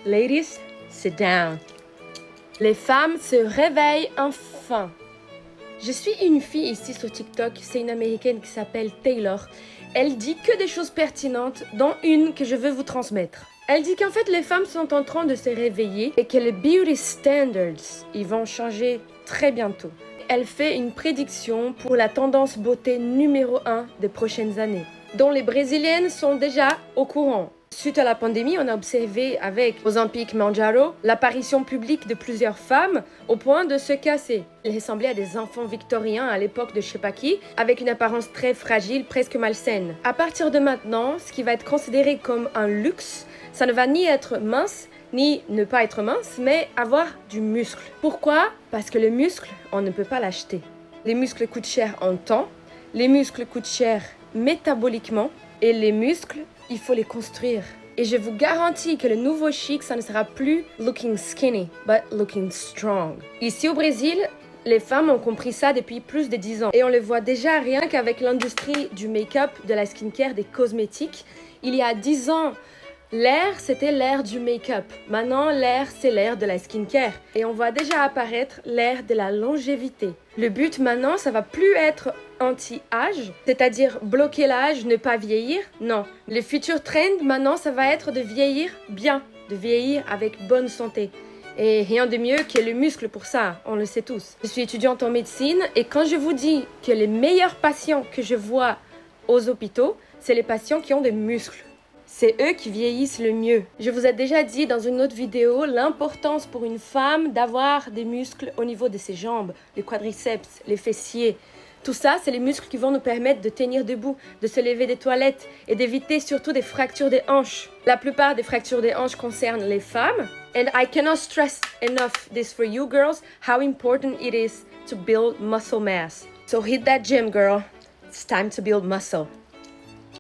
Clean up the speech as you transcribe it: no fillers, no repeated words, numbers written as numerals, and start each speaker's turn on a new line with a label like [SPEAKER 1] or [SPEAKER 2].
[SPEAKER 1] Ladies, sit down. Les femmes se réveillent enfin. Je suis une fille ici sur TikTok, c'est une américaine qui s'appelle Taylor. Elle dit que des choses pertinentes, dont une que je veux vous transmettre. Elle dit qu'en fait les femmes sont en train de se réveiller et que les beauty standards, ils vont changer très bientôt. Elle fait une prédiction pour la tendance beauté numéro 1 des prochaines années, dont les Brésiliennes sont déjà au courant. Suite à la pandémie, on a observé avec Ozempic Mounjaro l'apparition publique de plusieurs femmes au point de se casser. Elles ressemblaient à des enfants victoriens à l'époque de je sais pas qui, avec une apparence très fragile, presque malsaine. À partir de maintenant, ce qui va être considéré comme un luxe, ça ne va ni être mince, ni ne pas être mince, mais avoir du muscle. Pourquoi? Parce que le muscle, on ne peut pas l'acheter. Les muscles coûtent cher en temps, les muscles coûtent cher métaboliquement, et les muscles, il faut les construire. Et je vous garantis que le nouveau chic, ça ne sera plus looking skinny, but looking strong. Ici au Brésil, les femmes ont compris ça depuis plus de 10 ans. Et on le voit déjà rien qu'avec l'industrie du make-up, de la skincare, des cosmétiques. Il y a 10 ans, l'ère, c'était l'ère du make-up. Maintenant, l'ère, c'est l'ère de la skincare. Et on voit déjà apparaître l'ère de la longévité. Le but maintenant, ça va plus être anti-âge, c'est-à-dire bloquer l'âge, ne pas vieillir. Non. Le futur trend, maintenant, ça va être de vieillir bien, de vieillir avec bonne santé. Et rien de mieux que le muscle pour ça, on le sait tous. Je suis étudiante en médecine et quand je vous dis que les meilleurs patients que je vois aux hôpitaux, c'est les patients qui ont des muscles. C'est eux qui vieillissent le mieux. Je vous ai déjà dit dans une autre vidéo l'importance pour une femme d'avoir des muscles au niveau de ses jambes, les quadriceps, les fessiers. Tout ça, c'est les muscles qui vont nous permettre de tenir debout, de se lever des toilettes et d'éviter surtout des fractures des hanches. La plupart des fractures des hanches concernent les femmes. And I cannot stress enough this for you girls, how important it is to build muscle mass. So hit that gym, girl. It's time to build muscle.